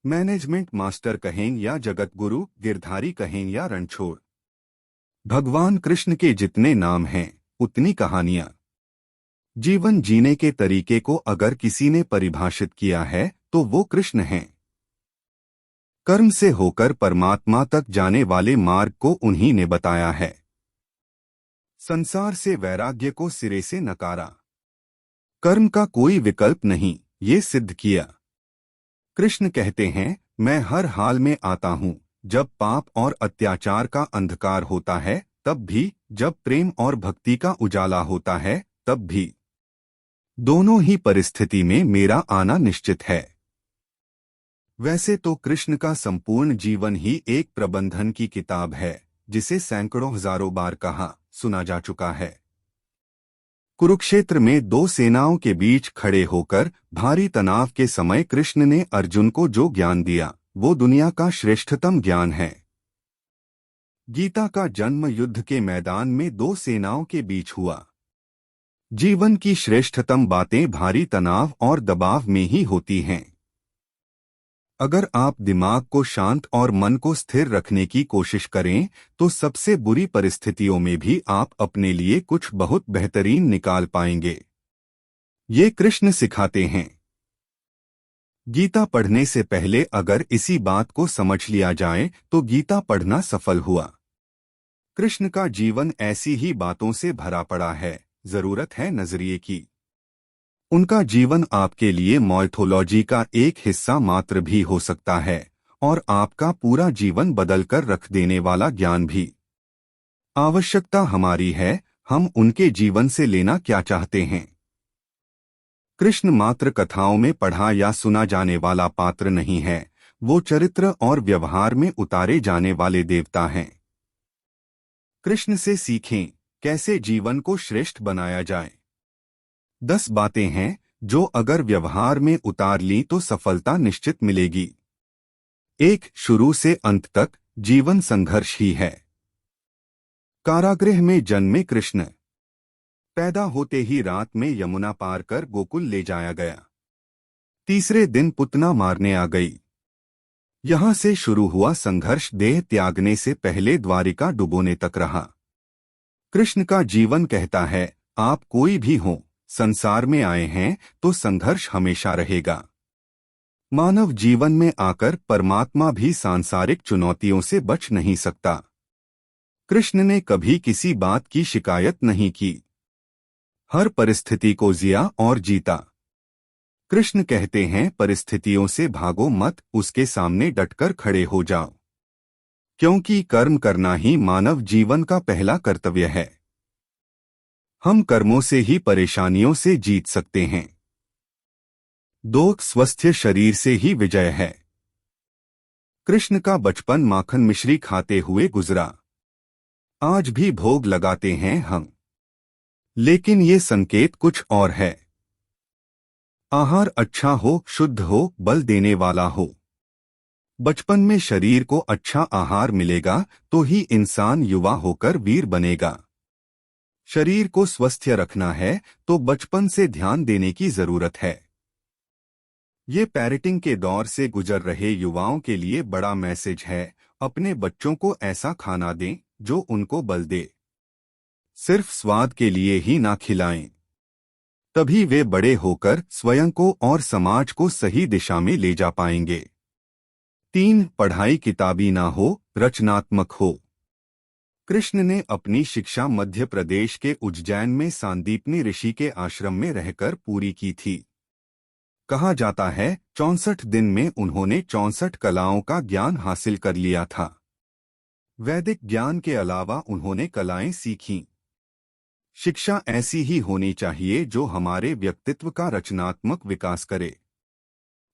Management master कहें या जगत गुरु, गिरधारी कहें या रणछोड़, भगवान कृष्ण के जितने नाम हैं उतनी कहानियां। जीवन जीने के तरीके को अगर किसी ने परिभाषित किया है तो वो कृष्ण हैं। कर्म से होकर परमात्मा तक जाने वाले मार्ग को उन्हीं ने बताया है। संसार से वैराग्य को सिरे से नकारा, कर्म का कोई विकल्प नहीं, ये सिद्ध किया। कृष्ण कहते हैं, मैं हर हाल में आता हूँ, जब पाप और अत्याचार का अंधकार होता है तब भी, जब प्रेम और भक्ति का उजाला होता है तब भी। दोनों ही परिस्थिति में मेरा आना निश्चित है। वैसे तो कृष्ण का संपूर्ण जीवन ही एक प्रबंधन की किताब है, जिसे सैकड़ों हजारों बार कहा सुना जा चुका है। कुरुक्षेत्र में दो सेनाओं के बीच खड़े होकर भारी तनाव के समय कृष्ण ने अर्जुन को जो ज्ञान दिया वो दुनिया का श्रेष्ठतम ज्ञान है। गीता का जन्म युद्ध के मैदान में दो सेनाओं के बीच हुआ। जीवन की श्रेष्ठतम बातें भारी तनाव और दबाव में ही होती हैं। अगर आप दिमाग को शांत और मन को स्थिर रखने की कोशिश करें तो सबसे बुरी परिस्थितियों में भी आप अपने लिए कुछ बहुत बेहतरीन निकाल पाएंगे। ये कृष्ण सिखाते हैं। गीता पढ़ने से पहले अगर इसी बात को समझ लिया जाए तो गीता पढ़ना सफल हुआ। कृष्ण का जीवन ऐसी ही बातों से भरा पड़ा है, जरूरत है नजरिए की। उनका जीवन आपके लिए माइथोलॉजी का एक हिस्सा मात्र भी हो सकता है और आपका पूरा जीवन बदलकर रख देने वाला ज्ञान भी। आवश्यकता हमारी है, हम उनके जीवन से लेना क्या चाहते हैं। कृष्ण मात्र कथाओं में पढ़ा या सुना जाने वाला पात्र नहीं है, वो चरित्र और व्यवहार में उतारे जाने वाले देवता हैं। कृष्ण से सीखें कैसे जीवन को श्रेष्ठ बनाया जाए। 10 बातें हैं जो अगर व्यवहार में उतार ली तो सफलता निश्चित मिलेगी। 1. शुरू से अंत तक जीवन संघर्ष ही है। कारागृह में जन्मे कृष्ण, पैदा होते ही रात में यमुना पार कर गोकुल ले जाया गया। तीसरे दिन पुतना मारने आ गई। यहां से शुरू हुआ संघर्ष देह त्यागने से पहले द्वारिका डुबोने तक रहा। कृष्ण का जीवन कहता है, आप कोई भी हो, संसार में आए हैं तो संघर्ष हमेशा रहेगा। मानव जीवन में आकर परमात्मा भी सांसारिक चुनौतियों से बच नहीं सकता। कृष्ण ने कभी किसी बात की शिकायत नहीं की, हर परिस्थिति को जिया और जीता। कृष्ण कहते हैं, परिस्थितियों से भागो मत, उसके सामने डटकर खड़े हो जाओ, क्योंकि कर्म करना ही मानव जीवन का पहला कर्तव्य है। हम कर्मों से ही परेशानियों से जीत सकते हैं। 2. स्वस्थ शरीर से ही विजय है। कृष्ण का बचपन माखन मिश्री खाते हुए गुजरा। आज भी भोग लगाते हैं हम, लेकिन ये संकेत कुछ और है। आहार अच्छा हो, शुद्ध हो, बल देने वाला हो। बचपन में शरीर को अच्छा आहार मिलेगा तो ही इंसान युवा होकर वीर बनेगा। शरीर को स्वस्थ रखना है तो बचपन से ध्यान देने की जरूरत है। ये पेरेंटिंग के दौर से गुजर रहे युवाओं के लिए बड़ा मैसेज है। अपने बच्चों को ऐसा खाना दें जो उनको बल दे। सिर्फ स्वाद के लिए ही ना खिलाएं, तभी वे बड़े होकर स्वयं को और समाज को सही दिशा में ले जा पाएंगे। 3. पढ़ाई किताबी ना हो, रचनात्मक हो। कृष्ण ने अपनी शिक्षा मध्य प्रदेश के उज्जैन में सांदीपनी ऋषि के आश्रम में रहकर पूरी की थी। कहा जाता है 64 दिन में उन्होंने 64 कलाओं का ज्ञान हासिल कर लिया था। वैदिक ज्ञान के अलावा उन्होंने कलाएं सीखीं। शिक्षा ऐसी ही होनी चाहिए जो हमारे व्यक्तित्व का रचनात्मक विकास करे।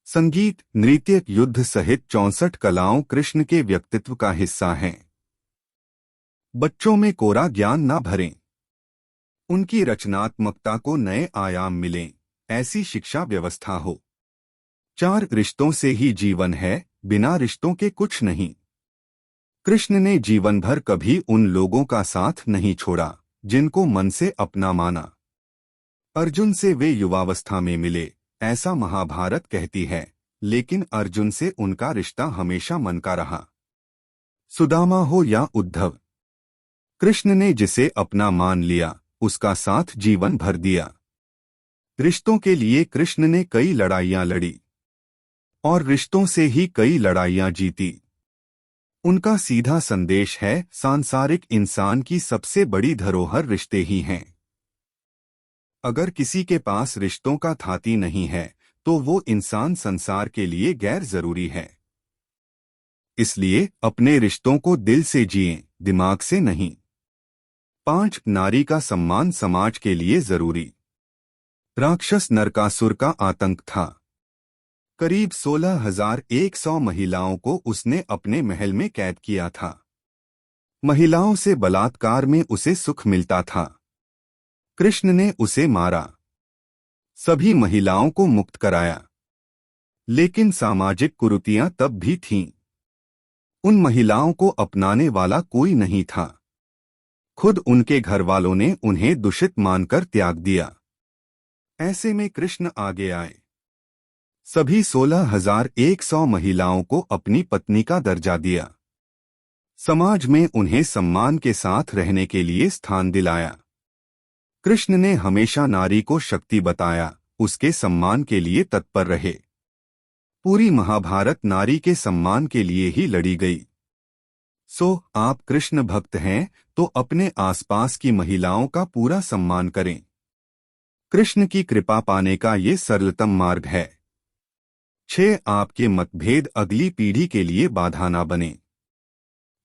संगीत, नृत्य, युद्ध सहित 64 कलाओं कृष्ण के व्यक्तित्व का हिस्सा हैं। बच्चों में कोरा ज्ञान ना भरें, उनकी रचनात्मकता को नए आयाम मिलें, ऐसी शिक्षा व्यवस्था हो। 4. रिश्तों से ही जीवन है, बिना रिश्तों के कुछ नहीं। कृष्ण ने जीवन भर कभी उन लोगों का साथ नहीं छोड़ा जिनको मन से अपना माना। अर्जुन से वे युवावस्था में मिले, ऐसा महाभारत कहती है। लेकिन अर्जुन से उनका रिश्ता हमेशा मन का रहा। सुदामा हो या उद्धव, कृष्ण ने जिसे अपना मान लिया उसका साथ जीवन भर दिया। रिश्तों के लिए कृष्ण ने कई लड़ाइयां लड़ी और रिश्तों से ही कई लड़ाइयां जीती। उनका सीधा संदेश है, सांसारिक इंसान की सबसे बड़ी धरोहर रिश्ते ही हैं। अगर किसी के पास रिश्तों का थाती नहीं है तो वो इंसान संसार के लिए गैर जरूरी है। इसलिए अपने रिश्तों को दिल से जिएं, दिमाग से नहीं। 5 नारी का सम्मान समाज के लिए जरूरी। राक्षस नरकासुर का आतंक था। करीब 16,100 महिलाओं को उसने अपने महल में कैद किया था। महिलाओं से बलात्कार में उसे सुख मिलता था। कृष्ण ने उसे मारा, सभी महिलाओं को मुक्त कराया। लेकिन सामाजिक कुरीतियां तब भी थीं। उन महिलाओं को अपनाने वाला कोई नहीं था। खुद उनके घरवालों ने उन्हें दूषित मानकर त्याग दिया। ऐसे में कृष्ण आगे आए। सभी 16,100 महिलाओं को अपनी पत्नी का दर्जा दिया। समाज में उन्हें सम्मान के साथ रहने के लिए स्थान दिलाया। कृष्ण ने हमेशा नारी को शक्ति बताया, उसके सम्मान के लिए तत्पर रहे। पूरी महाभारत नारी के सम्मान के लिए ही लड़ी गई। आप कृष्ण भक्त हैं तो अपने आसपास की महिलाओं का पूरा सम्मान करें। कृष्ण की कृपा पाने का ये सरलतम मार्ग है। 6 आपके मतभेद अगली पीढ़ी के लिए बाधा ना बने।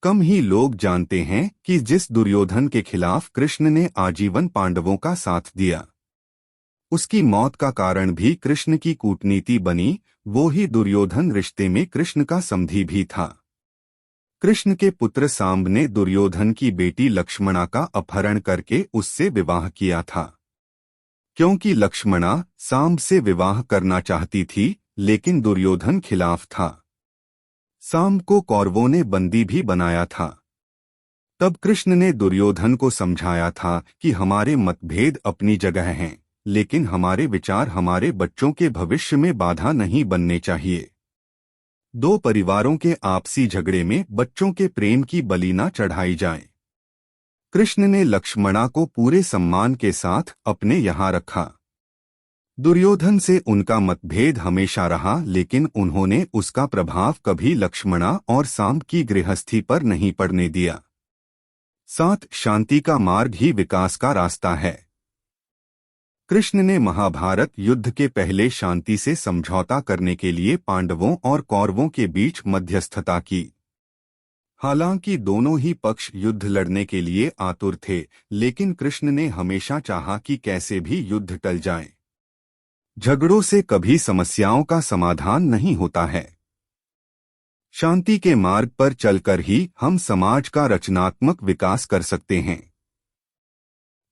कम ही लोग जानते हैं कि जिस दुर्योधन के खिलाफ कृष्ण ने आजीवन पांडवों का साथ दिया, उसकी मौत का कारण भी कृष्ण की कूटनीति बनी। वो ही दुर्योधन रिश्ते में कृष्ण का समधी भी था। कृष्ण के पुत्र सांब ने दुर्योधन की बेटी लक्ष्मणा का अपहरण करके उससे विवाह किया था। क्योंकि लक्ष्मणा सांब से विवाह करना चाहती थी, लेकिन दुर्योधन खिलाफ था। सांब को कौरवों ने बंदी भी बनाया था। तब कृष्ण ने दुर्योधन को समझाया था कि हमारे मतभेद अपनी जगह हैं, लेकिन हमारे विचार हमारे बच्चों के भविष्य में बाधा नहीं बनने चाहिए। 2 परिवारों के आपसी झगड़े में बच्चों के प्रेम की बलि न चढ़ाई जाए। कृष्ण ने लक्ष्मणा को पूरे सम्मान के साथ अपने यहाँ रखा। दुर्योधन से उनका मतभेद हमेशा रहा, लेकिन उन्होंने उसका प्रभाव कभी लक्ष्मणा और सांब की गृहस्थी पर नहीं पड़ने दिया। 7 शांति का मार्ग ही विकास का रास्ता है। कृष्ण ने महाभारत युद्ध के पहले शांति से समझौता करने के लिए पांडवों और कौरवों के बीच मध्यस्थता की। हालांकि दोनों ही पक्ष युद्ध लड़ने के लिए आतुर थे, लेकिन कृष्ण ने हमेशा चाहा कि कैसे भी युद्ध टल जाए। झगड़ों से कभी समस्याओं का समाधान नहीं होता है। शांति के मार्ग पर चलकर ही हम समाज का रचनात्मक विकास कर सकते हैं।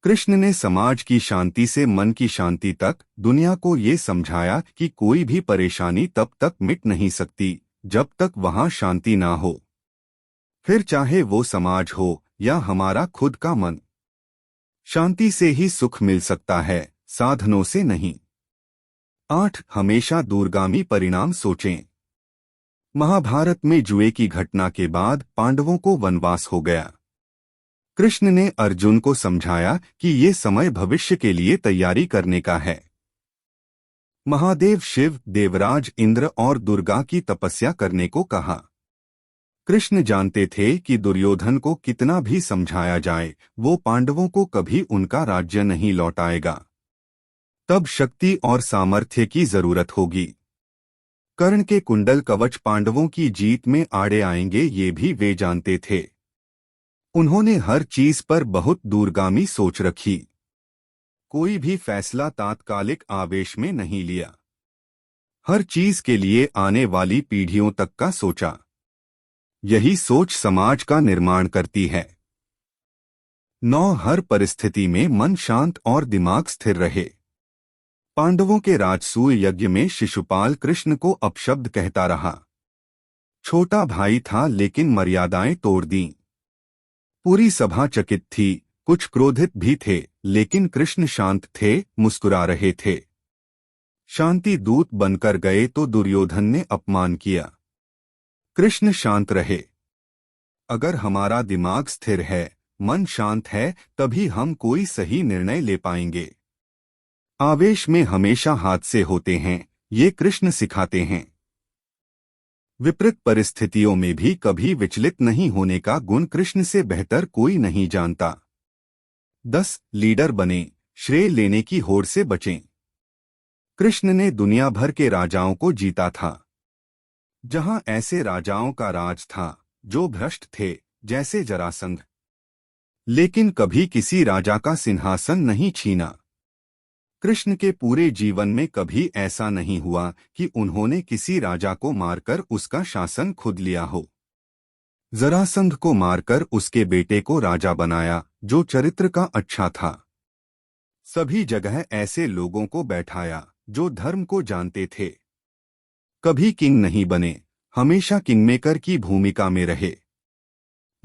कृष्ण ने समाज की शांति से मन की शांति तक दुनिया को ये समझाया कि कोई भी परेशानी तब तक मिट नहीं सकती जब तक वहां शांति ना हो, फिर चाहे वो समाज हो या हमारा खुद का मन। शांति से ही सुख मिल सकता है, साधनों से नहीं। 8 हमेशा दूरगामी परिणाम सोचें। महाभारत में जुए की घटना के बाद पांडवों को वनवास हो गया। कृष्ण ने अर्जुन को समझाया कि ये समय भविष्य के लिए तैयारी करने का है। महादेव शिव, देवराज इंद्र और दुर्गा की तपस्या करने को कहा। कृष्ण जानते थे कि दुर्योधन को कितना भी समझाया जाए, वो पांडवों को कभी उनका राज्य नहीं लौटाएगा। तब शक्ति और सामर्थ्य की जरूरत होगी। कर्ण के कुंडल कवच पांडवों की जीत में आड़े आएंगे, ये भी वे जानते थे। उन्होंने हर चीज पर बहुत दूरगामी सोच रखी। कोई भी फैसला तात्कालिक आवेश में नहीं लिया। हर चीज के लिए आने वाली पीढ़ियों तक का सोचा। यही सोच समाज का निर्माण करती है। 9 हर परिस्थिति में मन शांत और दिमाग स्थिर रहे। पांडवों के राजसूय यज्ञ में शिशुपाल कृष्ण को अपशब्द कहता रहा। छोटा भाई था लेकिन मर्यादाएं तोड़ दी। पूरी सभा चकित थी, कुछ क्रोधित भी थे, लेकिन कृष्ण शांत थे, मुस्कुरा रहे थे। शांति दूत बनकर गए तो दुर्योधन ने अपमान किया। कृष्ण शांत रहे। अगर हमारा दिमाग स्थिर है, मन शांत है, तभी हम कोई सही निर्णय ले पाएंगे। आवेश में हमेशा हादसे होते हैं, ये कृष्ण सिखाते हैं। विपरीत परिस्थितियों में भी कभी विचलित नहीं होने का गुण कृष्ण से बेहतर कोई नहीं जानता। 10 लीडर बने, श्रेय लेने की होड़ से बचें। कृष्ण ने दुनिया भर के राजाओं को जीता था। जहां ऐसे राजाओं का राज था जो भ्रष्ट थे, जैसे जरासंध, लेकिन कभी किसी राजा का सिंहासन नहीं छीना। कृष्ण के पूरे जीवन में कभी ऐसा नहीं हुआ कि उन्होंने किसी राजा को मारकर उसका शासन खुद लिया हो। जरासंध को मारकर उसके बेटे को राजा बनाया, जो चरित्र का अच्छा था। सभी जगह ऐसे लोगों को बैठाया जो धर्म को जानते थे। कभी किंग नहीं बने, हमेशा किंगमेकर की भूमिका में रहे।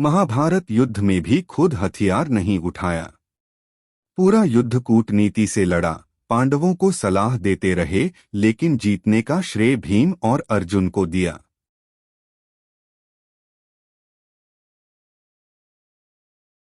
महाभारत युद्ध में भी खुद हथियार नहीं उठाया। पूरा युद्ध कूटनीति से लड़ा, पांडवों को सलाह देते रहे, लेकिन जीतने का श्रेय भीम और अर्जुन को दिया।